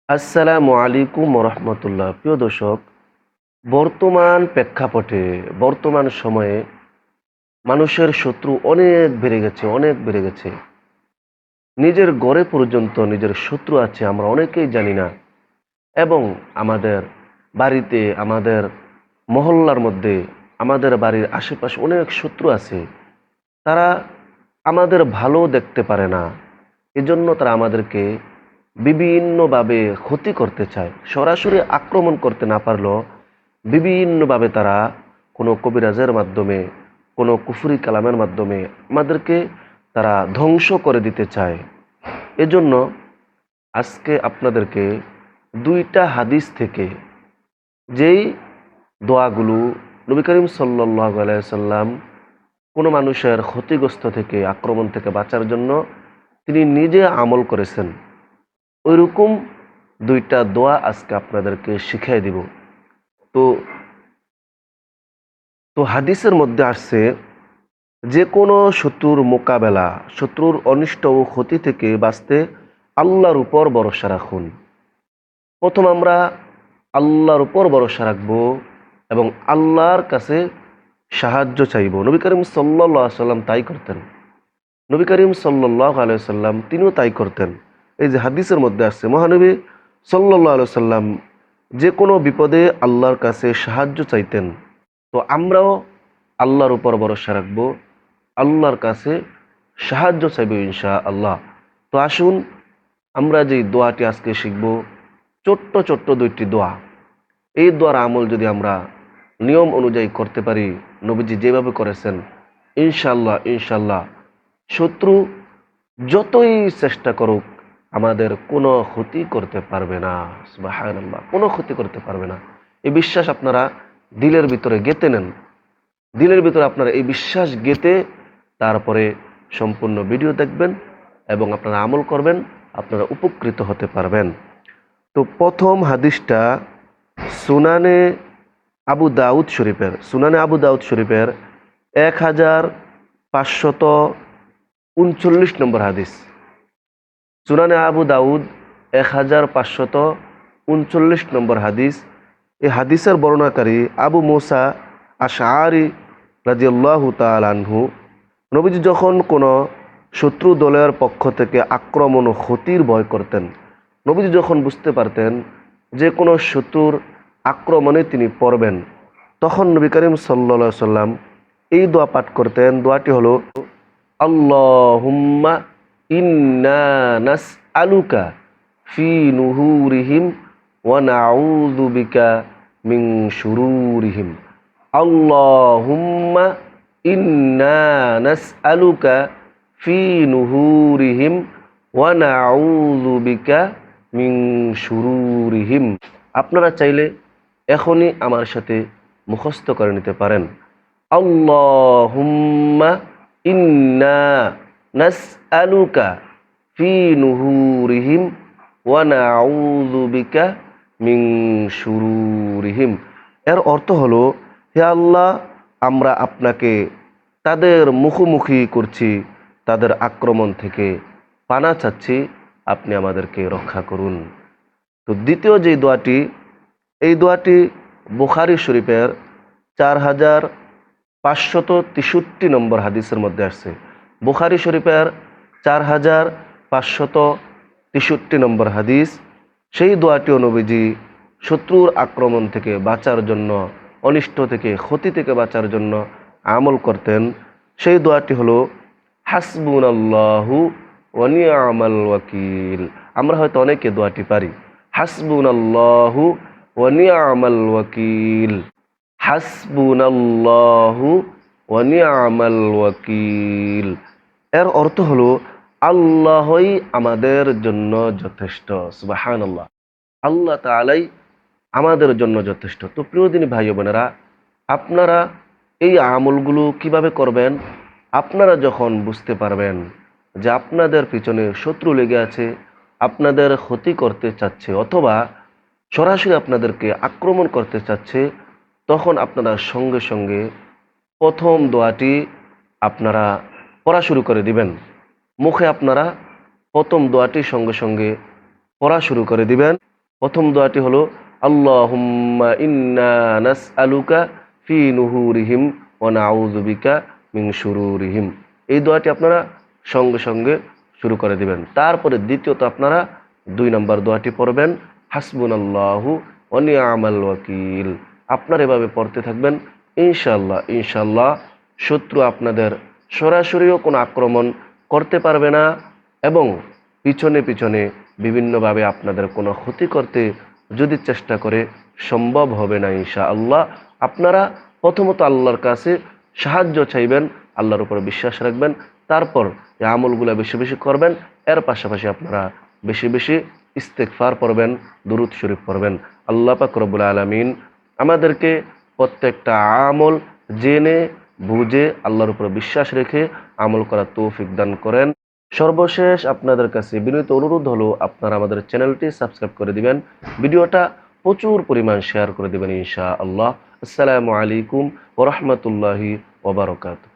আসসালামু আলাইকুম রহমতুল্লাহ। প্রিয় দর্শক, বর্তমান প্রেক্ষাপটে বর্তমান সময়ে মানুষের শত্রু অনেক বেড়ে গেছে, অনেক বেড়ে গেছে। নিজের ঘরে পর্যন্ত নিজের শত্রু আছে, আমরা অনেকেই জানি না। এবং আমাদের বাড়িতে, আমাদের মহল্লার মধ্যে, আমাদের বাড়ির আশেপাশে অনেক শত্রু আছে। তারা আমাদের ভালো দেখতে পারে না, এজন্য তারা আমাদেরকে বিভিন্নভাবে ক্ষতি করতে চায়। সরাসরি আক্রমণ করতে না পারলেও বিভিন্নভাবে তারা কোনো কবিরাজের মাধ্যমে, কোনো কুফরি কালামের মাধ্যমে আমাদেরকে তারা ধ্বংস করে দিতে চায়। এজন্য আজকে আপনাদেরকে দুইটা হাদিস থেকে যেই দোয়াগুলো নবী করিম সাল্লাল্লাহু আলাইহি ওয়াসাল্লাম কোনো মানুষের ক্ষতিগ্রস্ত থেকে, আক্রমণ থেকে বাঁচার জন্য তিনি নিজে আমল করেছেন, ওইরকম দুইটা দোয়া আজকে আপনাদেরকে শিখিয়ে দিব। তো তো হাদিসের মধ্যে আসছে, যে কোনো শত্রুর মোকাবেলা, শত্রুর অনিষ্ট ও ক্ষতি থেকে বাঁচতে আল্লাহর উপর ভরসা রাখুন। প্রথম আমরা আল্লাহর উপর ভরসা রাখবো এবং আল্লাহর কাছে সাহায্য চাইব। নবী করিম সাল্লাল্লাহু আলাইহি সাল্লাম তাই করতেন। নবী করিম সাল্লাল্লাহু আলাইহি সাল্লাম তিনিও তাই করতেন। এই যে হাদিসের মধ্যে আসছে, মহানবী সাল্লাল্লাহু আলাইহি সাল্লাম যে কোনো বিপদে আল্লাহর কাছে সাহায্য চাইতেন। তো আমরাও আল্লাহর উপর ভরসা রাখবো, আল্লাহর কাছে সাহায্য চাইব ইনশাআল্লাহ। তো আসুন আমরা যে দোয়াটি আজকে শিখব, ছোট্ট ছোট্ট দুইটি দোয়া। এই দোয়ার আমল যদি আমরা নিয়ম অনুযায়ী করতে পারি, নবীজি যেভাবে করেছেন, ইনশাআল্লাহ ইনশাআল্লাহ শত্রু যতই চেষ্টা করুক আমাদের কোনো ক্ষতি করতে পারবে না। সুবহানাল্লাহ, কোনো ক্ষতি করতে পারবে না। এই বিশ্বাস আপনারা দিলের ভিতরে গেঁথে নেন। দিলের ভিতরে আপনারা এই বিশ্বাস গেঁথে তারপরে সম্পূর্ণ ভিডিও দেখবেন এবং আপনারা আমল করবেন, আপনারা উপকৃত হতে পারবেন। তো প্রথম হাদিসটা সুনানে আবু দাউদ শরীফের 1539 নম্বর হাদিস। সুনানে আবু দাউদ 1539 নম্বর হাদিস। এই হাদিসের বর্ণনাকারী আবু মুসা আশআরী রাদিয়াল্লাহু তাআলা আনহু, নবীজি যখন কোনো শত্রু দলের পক্ষ থেকে আক্রমণ ও ক্ষতির ভয় করতেন, নবীজি যখন বুঝতে পারতেন যে কোনো শত্রুর আক্রমণে তিনি পড়বেন, তখন নবী করিম সাল্লাল্লাহু আলাইহি সাল্লাম এই দোয়া পাঠ করতেন। দোয়াটি হলো, আল্লাহুম্মা ইন্না নাসআলুকা ফি নুহুরিহিম ওয়া নাউযু বিকা মিন শুরুরিহিম। আল্লাহুম্মা ইন্না নাসআলুকা ফি নুহুরিহিম ওয়া নাউযু বিকা মিন শুরুরিহিম। আপনারা চাইলে এখনই আমার সাথে মুখস্থ করে নিতে পারেন। আল্লাহুম্মা ইন্না নাসআলুকা ফি নুহুরিহিম ওয়া নাউযু বিকা মিন শুরুরিহিম। এর অর্থ হলো, হে আল্লাহ, আমরা আপনাকে তাদের মুখোমুখি করছি, তাদের আক্রমণ থেকে পানা চাচ্ছি, আপনি আমাদেরকে রক্ষা করুন। তো দ্বিতীয় যে দোয়াটি, এই দোয়াটি বুখারী শরীফের 4563 নম্বর হাদিসের মধ্যে আসছে। বুখারী শরীফের 4563 নম্বর হাদিস। সেই দোয়াটিও নবীজি শত্রুর আক্রমণ থেকে বাঁচার জন্য, অনিষ্ট থেকে, ক্ষতি থেকে বাঁচার জন্য আমল করতেন। সেই দোয়াটি হলো, হাসবুনাল্লাহু ওয়া নি'মাল ওয়াকিল। আমরা হয়তো অনেকে দোয়াটি পারি, হাসবুনাল্লাহু ওয়া নি'মাল ওয়াকিল, হাসবুনাল্লাহু ওয়া নি'মাল ওয়াকিল। এর অর্থ হলো, আল্লাহই আমাদের জন্য যথেষ্ট। সুবহানাল্লাহ, আল্লাহ তাআলাই আমাদের জন্য যথেষ্ট। তো প্রিয় দিনী ভাই বোনেরা, আপনারা এই আমলগুলো কিভাবে করবেন? আপনারা যখন বুঝতে পারবেন যে আপনাদের পিছনে শত্রু লেগে আছে, আপনাদের ক্ষতি করতে চাচ্ছে অথবা সরাসরি আপনাদেরকে আক্রমণ করতে চাচ্ছে, তখন আপনারা সঙ্গে সঙ্গে প্রথম দোয়াটি আপনারা পড়া শুরু করে দিবেন। মুখে আপনারা প্রথম দোয়াটি সঙ্গে সঙ্গে পড়া শুরু করে দিবেন। প্রথম দোয়াটি হলো আল্লাহুম্মা ইন্না নাসআলুকা ফি নুহুরিহিম ওয়া নাউযু বিকা মিন শুরুরিহিম। এই দোয়াটি আপনারা সঙ্গে সঙ্গে শুরু করে দিবেন। তারপরে দ্বিতীয়ত আপনারা 2 নম্বর দোয়াটি পড়বেন হাসবুনাল্লাহু ওয়া নি'মাল ওয়াকিল। আপনারা এভাবে পড়তে থাকবেন, ইনশাআল্লাহ ইনশাআল্লাহ শত্রু আপনাদের সরাসরিও কোনো আক্রমণ করতে পারবে না এবং পিছনে পিছনে বিভিন্নভাবে আপনাদের কোনো ক্ষতি করতে যদি চেষ্টা করে সম্ভব হবে না ইনশাআল্লাহ। আপনারা প্রথমত আল্লাহর কাছে সাহায্য চাইবেন, আল্লাহর উপর বিশ্বাস রাখবেন, তারপর এই আমলগুলো বেশি বেশি করবেন। এর পাশাপাশি আপনারা বেশি বেশি ইস্তেগফার পড়বেন, দুরূদ শরীফ পড়বেন। আল্লাহ পাক রব্বুল আলামিন আমাদেরকে প্রত্যেকটা আমল জেনে বুঝে আল্লাহর উপর বিশ্বাস রেখে আমল করার তৌফিক দান করেন। সর্বশেষ আপনাদের কাছে বিনীত অনুরোধ হলো আপনারা আমাদের চ্যানেলটি সাবস্ক্রাইব করে দিবেন, ভিডিওটা প্রচুর পরিমাণ শেয়ার করে দিবেন ইনশাআল্লাহ। আসসালামু আলাইকুম ওয়া রাহমাতুল্লাহি ওয়া বারাকাতুহু।